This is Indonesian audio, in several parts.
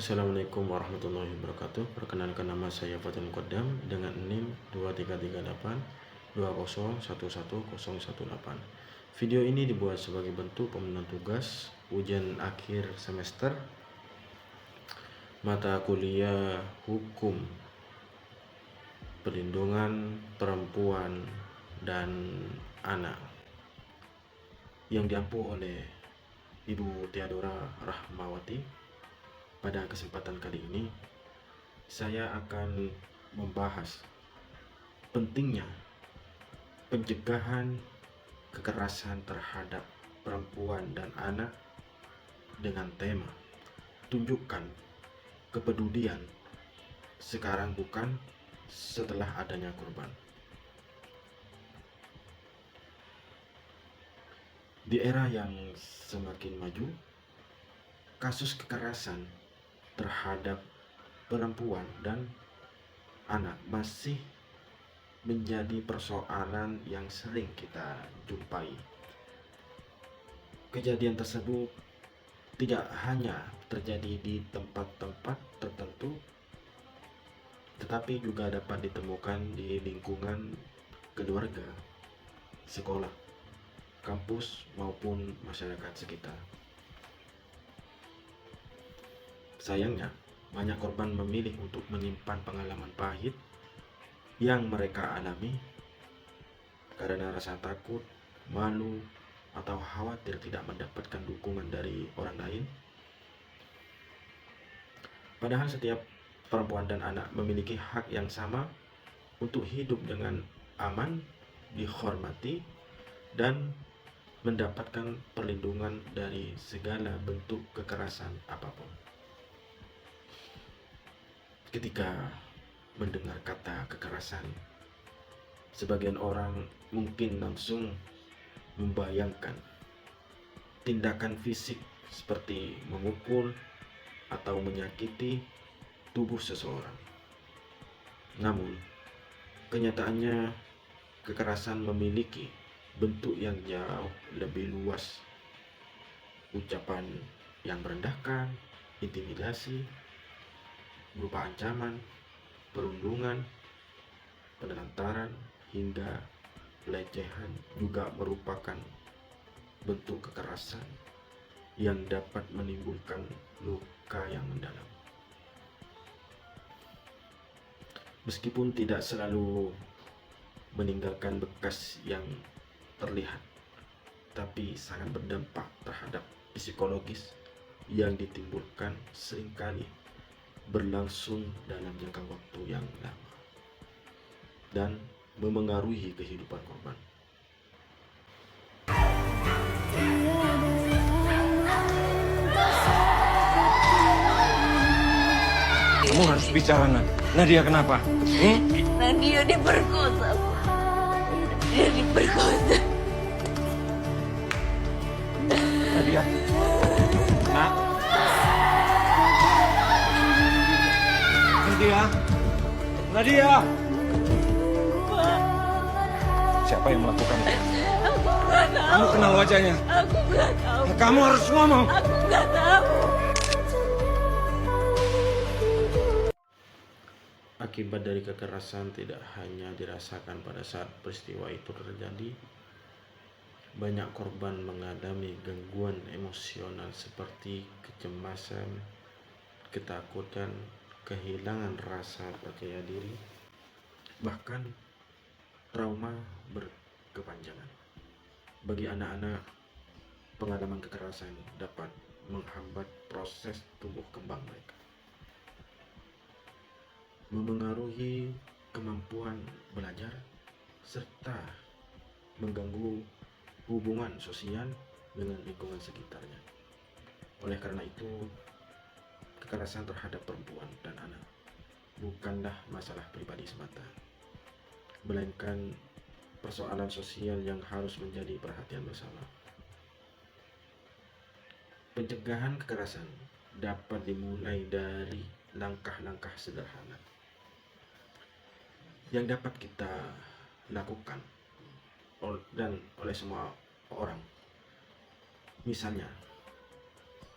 Assalamualaikum warahmatullahi wabarakatuh. Perkenalkan, nama saya Fatul Muqaddam dengan NIM 233820111018. Video ini dibuat sebagai bentuk pemenuhan tugas ujian akhir semester mata kuliah Hukum Perlindungan Perempuan dan Anak yang diampu oleh Ibu Theodora Rahmawati. Pada kesempatan kali ini, saya akan membahas pentingnya pencegahan kekerasan terhadap perempuan dan anak dengan tema tunjukkan kepedulian sekarang bukan setelah adanya korban. Di era yang semakin maju, kasus kekerasan terhadap perempuan dan anak masih menjadi persoalan yang sering kita jumpai. Kejadian tersebut tidak hanya terjadi di tempat-tempat tertentu, tetapi juga dapat ditemukan di lingkungan keluarga, sekolah, kampus, maupun masyarakat sekitar. Sayangnya, banyak korban memilih untuk menyimpan pengalaman pahit yang mereka alami karena rasa takut, malu, atau khawatir tidak mendapatkan dukungan dari orang lain. Padahal setiap perempuan dan anak memiliki hak yang sama untuk hidup dengan aman, dihormati, dan mendapatkan perlindungan dari segala bentuk kekerasan apapun. Ketika mendengar kata kekerasan, sebagian orang mungkin langsung membayangkan tindakan fisik seperti memukul atau menyakiti tubuh seseorang. Namun, kenyataannya kekerasan memiliki bentuk yang jauh lebih luas. Ucapan yang merendahkan, intimidasi, berupa ancaman, perundungan, penelantaran, hingga pelecehan juga merupakan bentuk kekerasan yang dapat menimbulkan luka yang mendalam. Meskipun tidak selalu meninggalkan bekas yang terlihat, tapi sangat berdampak terhadap psikologis yang ditimbulkan seringkali berlangsung dalam jangka waktu yang lama dan memengaruhi kehidupan korban. Kamu harus bicara, Nadia, kenapa? Nadia diperkosa. Dia diperkosa. Nadia. Nak. Nadia. Nadia. Siapa yang melakukan itu? Aku nggak tahu. Kamu kenal wajahnya? Aku nggak tahu. Kamu harus ngomong. Aku nggak tahu. Akibat dari kekerasan tidak hanya dirasakan pada saat peristiwa itu terjadi. Banyak korban mengalami gangguan emosional seperti kecemasan, ketakutan, kehilangan rasa percaya diri, bahkan trauma berkepanjangan. Bagi anak-anak, pengalaman kekerasan dapat menghambat proses tumbuh kembang mereka, memengaruhi kemampuan belajar, serta mengganggu hubungan sosial dengan lingkungan sekitarnya. Oleh karena itu, kekerasan terhadap perempuan dan anak bukanlah masalah pribadi semata, melainkan persoalan sosial yang harus menjadi perhatian bersama. Pencegahan kekerasan dapat dimulai dari langkah-langkah sederhana yang dapat kita lakukan dan oleh semua orang. Misalnya,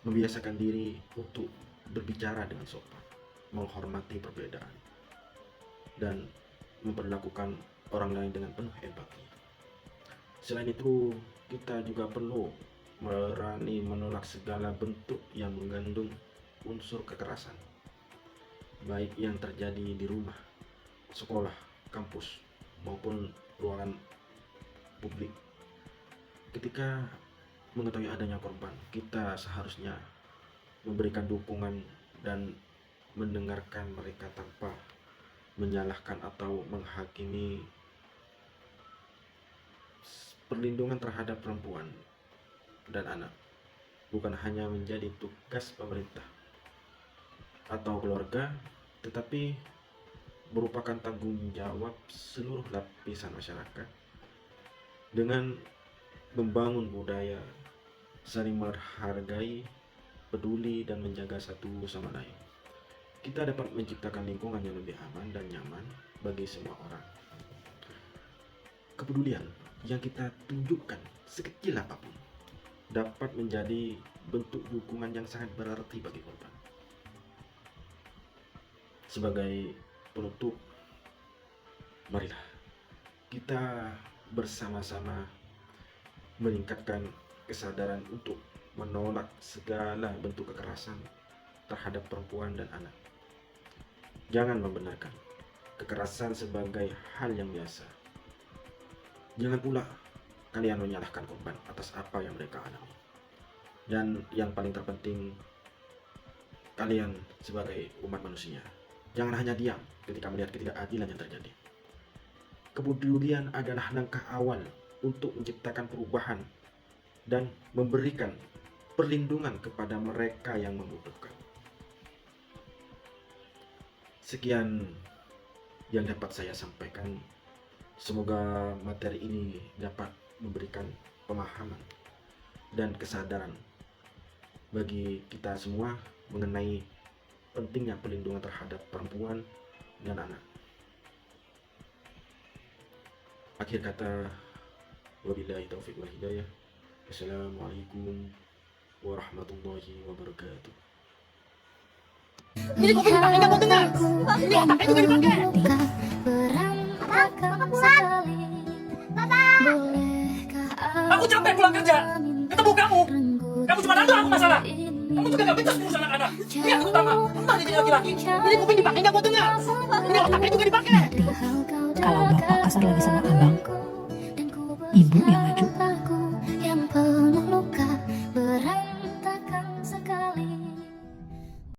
membiasakan diri untuk berbicara dengan sopan, menghormati perbedaan, dan memperlakukan orang lain dengan penuh empati. Selain itu, kita juga perlu berani menolak segala bentuk yang mengandung unsur kekerasan, baik yang terjadi di rumah, sekolah, kampus, maupun ruangan publik. Ketika mengetahui adanya korban, kita seharusnya memberikan dukungan dan mendengarkan mereka tanpa menyalahkan atau menghakimi. Perlindungan terhadap perempuan dan anak bukan hanya menjadi tugas pemerintah atau keluarga, tetapi merupakan tanggung jawab seluruh lapisan masyarakat. Dengan membangun budaya saling menghargai, peduli, dan menjaga satu sama lain, kita dapat menciptakan lingkungan yang lebih aman dan nyaman bagi semua orang. Kepedulian yang kita tunjukkan sekecil apapun dapat menjadi bentuk dukungan yang sangat berarti bagi korban. Sebagai penutup, marilah kita bersama-sama meningkatkan kesadaran untuk menolak segala bentuk kekerasan terhadap perempuan dan anak. Jangan membenarkan kekerasan sebagai hal yang biasa. Jangan pula kalian menyalahkan korban atas apa yang mereka alami. Dan yang paling terpenting, kalian sebagai umat manusia, jangan hanya diam ketika melihat ketidakadilan yang terjadi. Kepedulian adalah langkah awal untuk menciptakan perubahan dan memberikan perlindungan kepada mereka yang membutuhkan. Sekian yang dapat saya sampaikan. Semoga materi ini dapat memberikan pemahaman dan kesadaran bagi kita semua mengenai pentingnya perlindungan terhadap perempuan dan anak. Akhir kata, wabillahi taufiq wal hidayah. Assalamualaikum warahmatullahi wabarakatuh. Ini kopi dipakai nggak mau dengar? Ini otaknya juga dipakai. Aku capek pulang kerja, ketemu kamu. Kamu cuma nanya aku masalah. Kamu juga gak becus ngurus anak-anak. Lihat terutama, entah jadi laki-laki. Ini kopi dipakai nggak mau dengar? Ini otaknya juga dipakai. Kalau bapak kasar lagi sama